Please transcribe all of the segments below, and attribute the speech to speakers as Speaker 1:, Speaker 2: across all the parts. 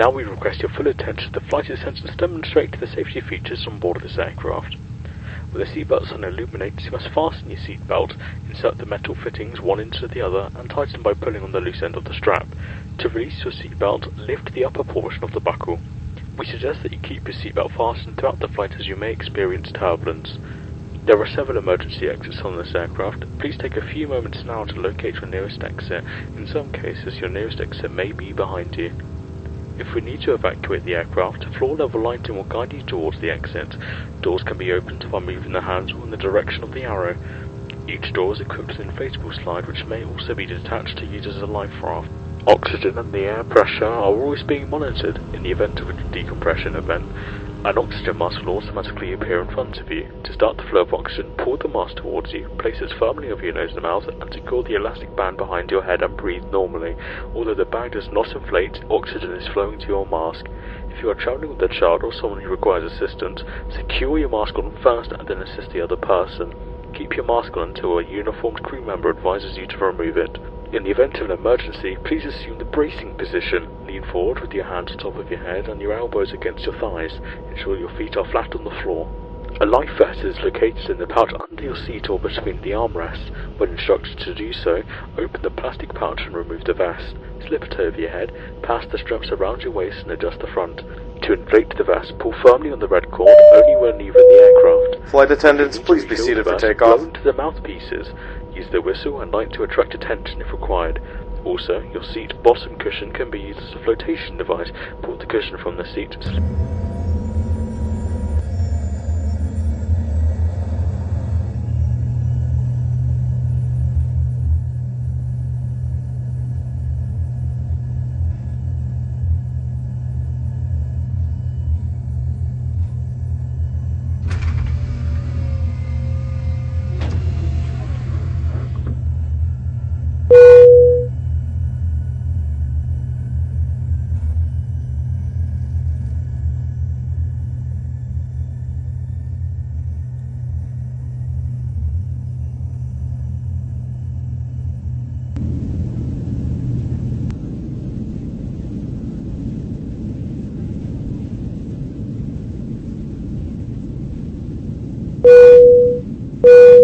Speaker 1: Now we request your full attention to the flight attendants demonstrate the safety features on board of this aircraft. With the seatbelts on illuminates, you must fasten your seatbelt, insert the metal fittings one into the other, and tighten by pulling on the loose end of the strap. To release your seatbelt, lift the upper portion of the buckle. We suggest that you keep your seatbelt fastened throughout the flight as you may experience turbulence. There are several emergency exits on this aircraft. Please take a few moments now to locate your nearest exit. In some cases, your nearest exit may be behind you. If we need to evacuate the aircraft, floor level lighting will guide you towards the exit. Doors can be opened by moving the handle in the direction of the arrow. Each door is equipped with an inflatable slide which may also be detached to use as a life raft. Oxygen and the air pressure are always being monitored. In the event of a decompression event, an oxygen mask will automatically appear in front of you. To start the flow of oxygen, pull the mask towards you, place it firmly over your nose and mouth, and secure the elastic band behind your head and breathe normally. Although the bag does not inflate, oxygen is flowing to your mask. If you are travelling with a child or someone who requires assistance, secure your mask on first and then assist the other person. Keep your mask on until a uniformed crew member advises you to remove it. In the event of an emergency, please assume the bracing position. Lean forward with your hands on top of your head and your elbows against your thighs. Ensure your feet are flat on the floor. A life vest is located in the pouch under your seat or between the armrests. When instructed to do so, open the plastic pouch and remove the vest. Slip it over your head, pass the straps around your waist and adjust the front. To inflate the vest, pull firmly on the red cord only when leaving the aircraft.
Speaker 2: Flight attendants, please be seated for takeoff.
Speaker 1: Blow into the mouthpieces. Use the whistle and light to attract attention if required. Also, your seat bottom cushion can be used as a flotation device. Pull the cushion from the seat.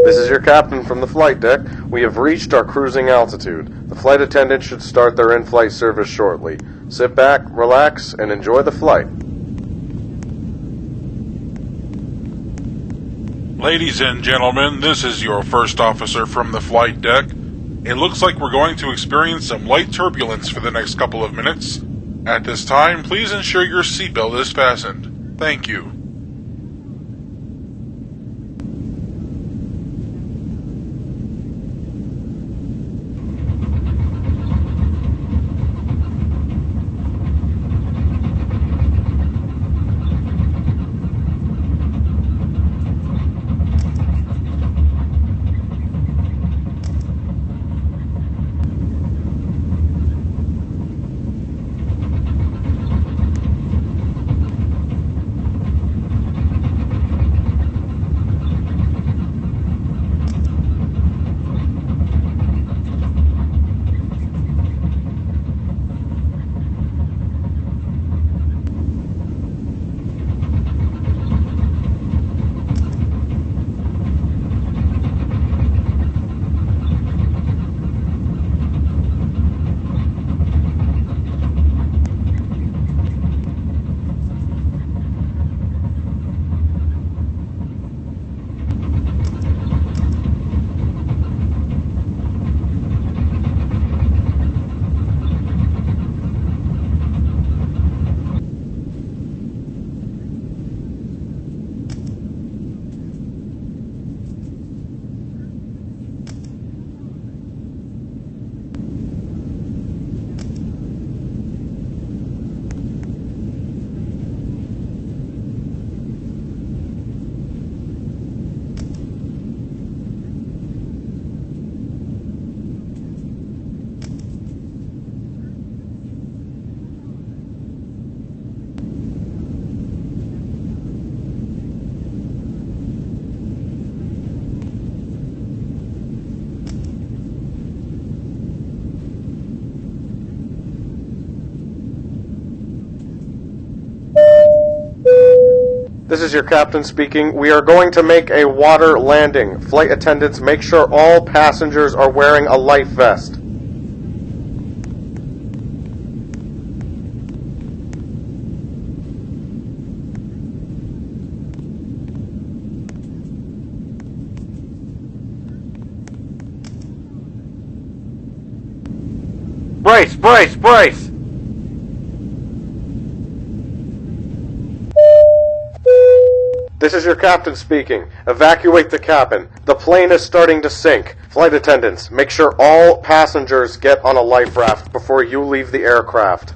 Speaker 2: This is your captain from the flight deck. We have reached our cruising altitude. The flight attendants should start their in-flight service shortly. Sit back, relax, and enjoy the flight.
Speaker 3: Ladies and gentlemen, this is your first officer from the flight deck. It looks like we're going to experience some light turbulence for the next couple of minutes. At this time, please ensure your seatbelt is fastened. Thank you.
Speaker 2: This is your captain speaking. We are going to make a water landing. Flight attendants, make sure all passengers are wearing a life vest. Brace! Brace! Brace! This is your captain speaking. Evacuate the cabin. The plane is starting to sink. Flight attendants, make sure all passengers get on a life raft before you leave the aircraft.